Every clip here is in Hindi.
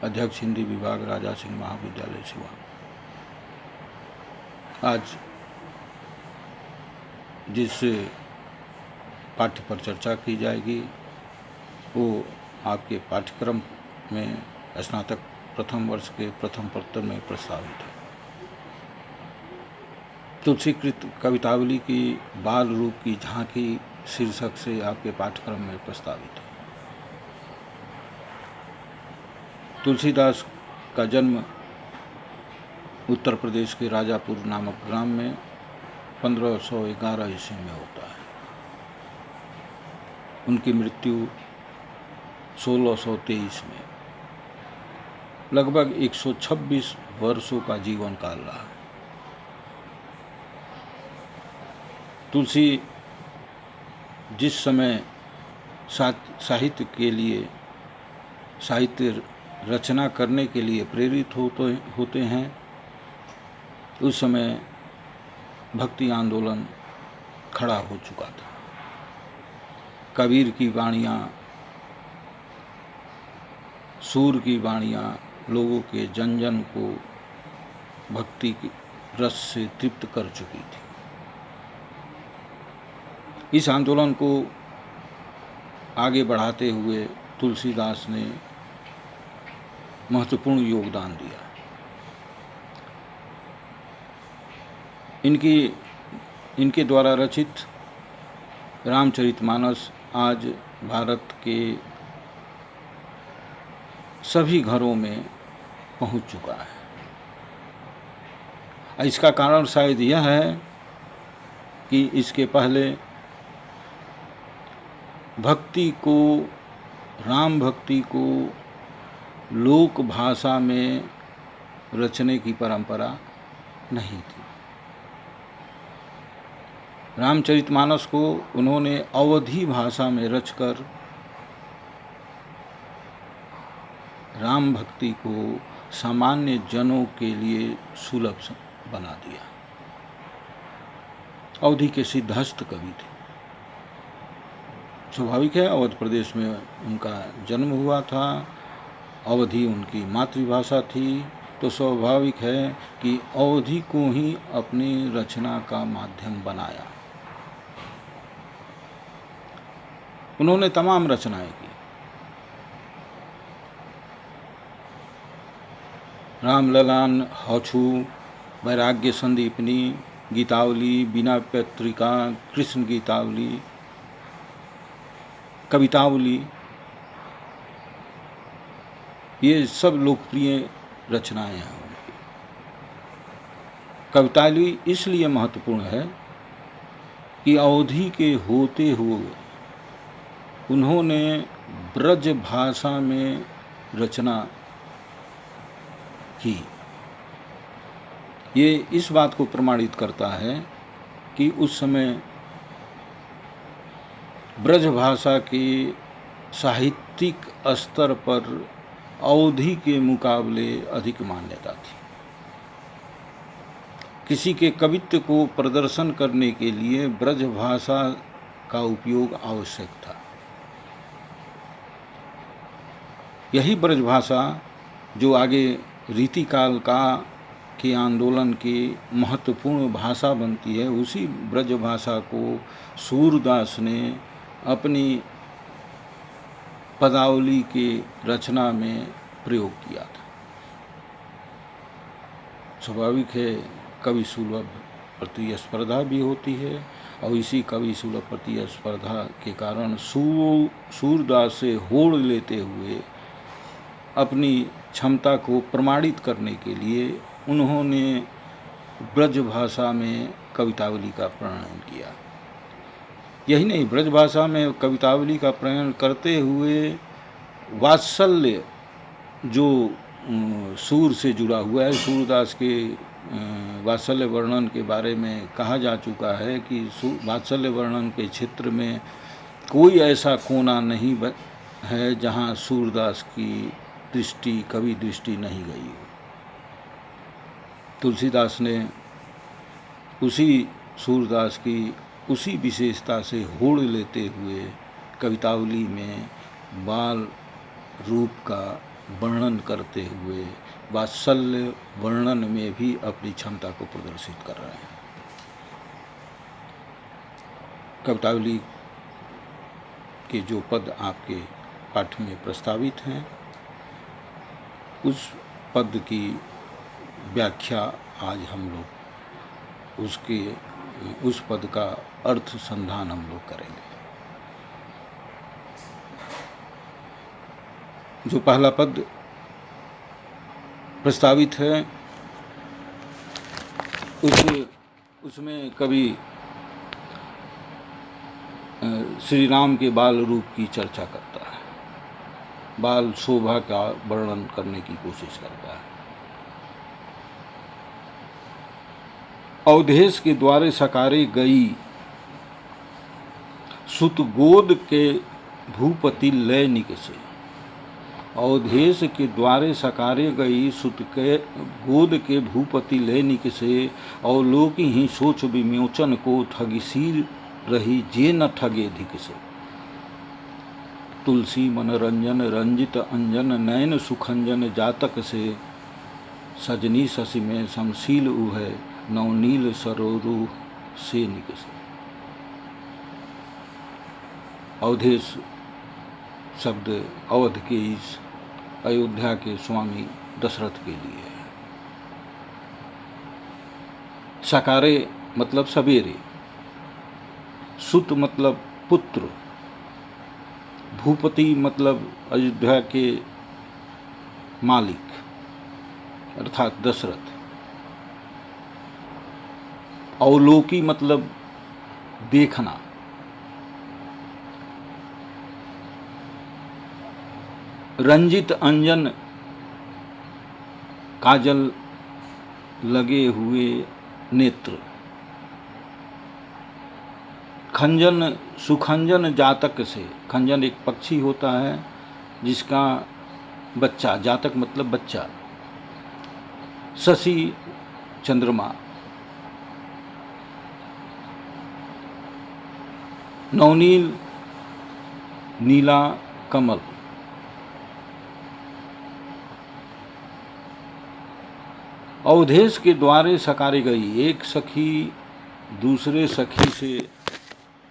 अध्यक्ष हिंदी विभाग, राजा सिंह महाविद्यालय सिवान। आज जिस पाठ्य पर चर्चा की जाएगी वो आपके पाठ्यक्रम में स्नातक प्रथम वर्ष के प्रथम पत्र में प्रस्तावित है। तुलसीकृत कवितावली की बाल रूप की झांकी शीर्षक से आपके पाठ्यक्रम में प्रस्तावित है। तुलसीदास का जन्म उत्तर प्रदेश के राजापुर नामक ग्राम में 1511 ईस्वी में होता है। उनकी मृत्यु 1623 में। लगभग 126 वर्षों का जीवन काल रहा। तुलसी जिस समय साहित्य के लिए, साहित्य रचना करने के लिए प्रेरित होते हैं, उस समय भक्ति आंदोलन खड़ा हो चुका था। कबीर की वाणियाँ, सूर की वाणियाँ लोगों के जन जन को भक्ति के रस से तृप्त कर चुकी थी। इस आंदोलन को आगे बढ़ाते हुए तुलसीदास ने महत्वपूर्ण योगदान दिया। इनके द्वारा रचित रामचरितमानस आज भारत के सभी घरों में पहुंच चुका है। इसका कारण शायद यह है कि इसके पहले राम भक्ति को लोक भाषा में रचने की परंपरा नहीं थी। रामचरितमानस को उन्होंने अवधी भाषा में रचकर राम भक्ति को सामान्य जनों के लिए सुलभ बना दिया। अवधी के सिद्धहस्त कवि थे। स्वाभाविक है, अवध प्रदेश में उनका जन्म हुआ था, अवधी उनकी मातृभाषा थी, तो स्वाभाविक है कि अवधी को ही अपनी रचना का माध्यम बनाया। उन्होंने तमाम रचनाएं की। रामललान हौछू, वैराग्य संदीपनी, गीतावली, बीना पत्रिका, कृष्ण गीतावली, कवितावली, ये सब लोकप्रिय रचनाएं हैं उनकी। कवितावली इसलिए महत्वपूर्ण है कि अवधी के होते हुए उन्होंने ब्रज भाषा में रचना की। ये इस बात को प्रमाणित करता है कि उस समय ब्रज भाषा के साहित्यिक स्तर पर अवधी के मुकाबले अधिक मान्यता थी। किसी के कवित्व को प्रदर्शन करने के लिए ब्रज भाषा का उपयोग आवश्यक था। यही ब्रज भाषा जो आगे रीतिकाल के आंदोलन की महत्वपूर्ण भाषा बनती है, उसी ब्रज भाषा को सूरदास ने अपनी पदावली के रचना में प्रयोग किया था। स्वाभाविक है, कवि सुलभ प्रतिस्पर्धा भी होती है और इसी कवि सुलभ प्रतिस्पर्धा के कारण सूरदास से होड़ लेते हुए अपनी क्षमता को प्रमाणित करने के लिए उन्होंने ब्रज भाषा में कवितावली का प्रणयन किया। यही नहीं, ब्रज भाषा में कवितावली का प्रणयन करते हुए वात्सल्य जो सूर से जुड़ा हुआ है, सूरदास के वात्सल्य वर्णन के बारे में कहा जा चुका है कि वात्सल्य वर्णन के क्षेत्र में कोई ऐसा कोना नहीं है जहाँ सूरदास की दृष्टि, कवि दृष्टि नहीं गई हो। तुलसीदास ने उसी सूरदास की उसी विशेषता से होड़ लेते हुए कवितावली में बाल रूप का वर्णन करते हुए वात्सल्य वर्णन में भी अपनी क्षमता को प्रदर्शित कर रहे हैं। कवितावली के जो पद आपके पाठ में प्रस्तावित हैं, उस पद की व्याख्या आज हम लोग उस पद का अर्थ संधान हम लोग करेंगे। जो पहला पद प्रस्तावित है उसमें कवि श्री राम के बाल रूप की चर्चा करता है, बाल शोभा का वर्णन करने की कोशिश करता है। अवधेश के द्वारे सकारे गई सुत गोद के भूपति लय निकसे। अवधेश के द्वारे सकारे गई सुत के गोद के भूपति लय निकसे। अवलोकी ही सोच विमोचन को ठगिसी रही जे न ठगे धिक से। तुलसी मनोरंजन रंजित अंजन नयन सुखंजन जातक से। सजनी शशि में समशील उभय नवनील सरोरु से निकसे। अवधेश शब्द अवध के इस अयोध्या के स्वामी दशरथ के लिए है। सकारे मतलब सवेरे, सुत मतलब पुत्र, भूपति मतलब अयोध्या के मालिक अर्थात दशरथ, अवलोकी मतलब देखना, रंजित अंजन काजल लगे हुए नेत्र, खंजन सुखंजन जातक से। खंजन एक पक्षी होता है जिसका बच्चा, जातक मतलब बच्चा, शशि चंद्रमा, नवनील नीला कमल। अवधेश के द्वारे सकारे गई, एक सखी दूसरे सखी से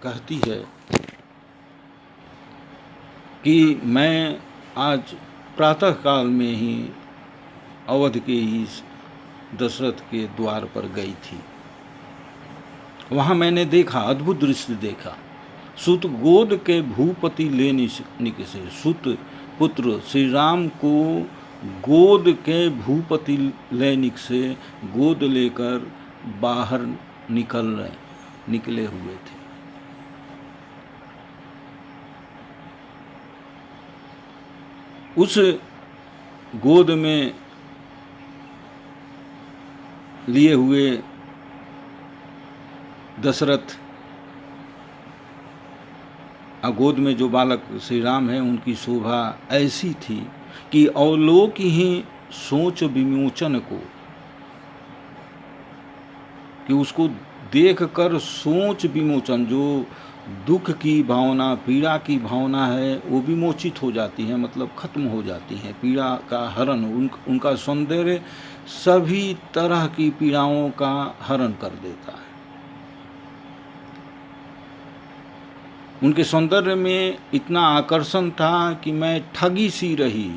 कहती है कि मैं आज प्रातः काल में ही अवध के इस दशरथ के द्वार पर गई थी। वहाँ मैंने देखा, अद्भुत दृश्य देखा। सुत गोद के भूपति ले निकसे। सुत पुत्र श्री राम को गोद के भूपति लैनिक से गोद लेकर बाहर निकले हुए थे। उस गोद में लिए हुए दशरथ, गोद में जो बालक श्री राम हैं उनकी शोभा ऐसी थी कि अवलोक ही सोच विमोचन को, कि उसको देखकर सोच विमोचन, जो दुख की भावना, पीड़ा की भावना है वो विमोचित हो जाती है, मतलब खत्म हो जाती है। पीड़ा का हरण, उनका सौंदर्य सभी तरह की पीड़ाओं का हरण कर देता है। उनके सौंदर्य में इतना आकर्षण था कि मैं ठगी सी रही,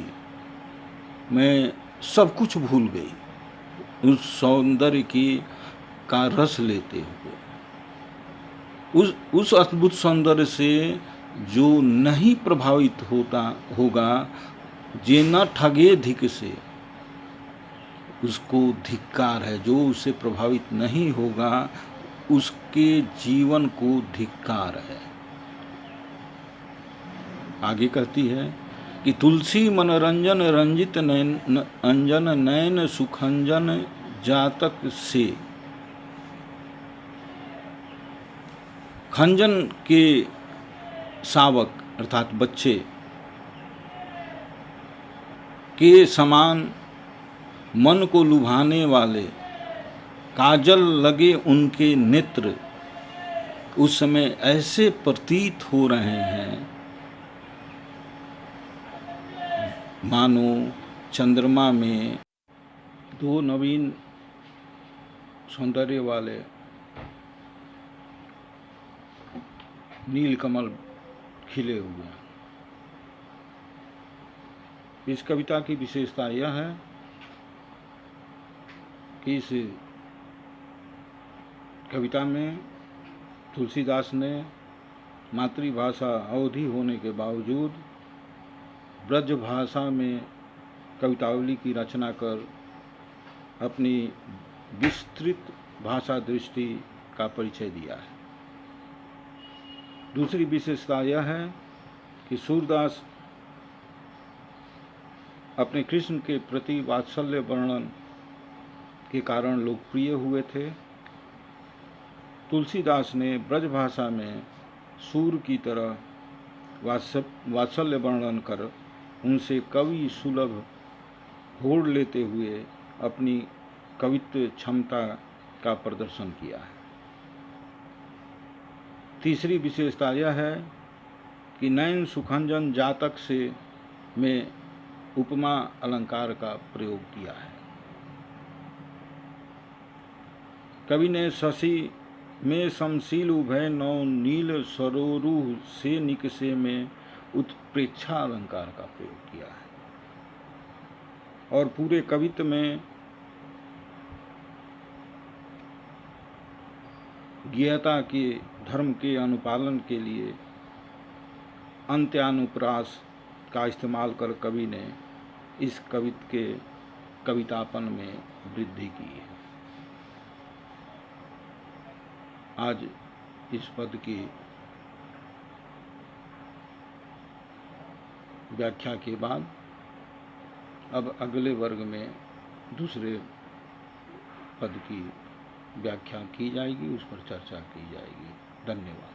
मैं सब कुछ भूल गई उस सौंदर्य का रस लेते हुए। उस अद्भुत सौंदर्य से जो नहीं प्रभावित होगा, जे न ठगे धिक से, उसको धिक्कार है। जो उससे प्रभावित नहीं होगा उसके जीवन को धिक्कार है। आगे कहती है कि तुलसी मनोरंजन रंजित नयन अंजन नयन सुखंजन जातक से। खंजन के शावक अर्थात बच्चे के समान मन को लुभाने वाले काजल लगे उनके नेत्र उस समय ऐसे प्रतीत हो रहे हैं मानो चंद्रमा में दो नवीन सौंदर्य वाले नीलकमल खिले हुए हैं। इस कविता की विशेषता यह है कि इस कविता में तुलसीदास ने मातृभाषा अवधी होने के बावजूद ब्रज भाषा में कवितावली की रचना कर अपनी विस्तृत भाषा दृष्टि का परिचय दिया है। दूसरी विशेषता यह है कि सूरदास अपने कृष्ण के प्रति वात्सल्य वर्णन के कारण लोकप्रिय हुए थे। तुलसीदास ने ब्रजभाषा में सूर की तरह वात्सल्य वर्णन कर उनसे कवि सुलभ होड़ लेते हुए अपनी कवित्व क्षमता का प्रदर्शन किया है। तीसरी विशेषता यह है कि नयन सुखंजन जातक से में उपमा अलंकार का प्रयोग किया है। कवि ने शशि में समशील उभय नौ नील सरोरुह से निकसे में उत्प्रेक्षा अलंकार का प्रयोग किया है और पूरे कवित्व में ज्ञेयता के धर्म के अनुपालन के लिए अंत्यानुप्रास का इस्तेमाल कर कवि ने इस कवित्व के कवितापन में वृद्धि की है। आज इस पद की व्याख्या के बाद अब अगले वर्ग में दूसरे पद की व्याख्या की जाएगी, उस पर चर्चा की जाएगी। धन्यवाद।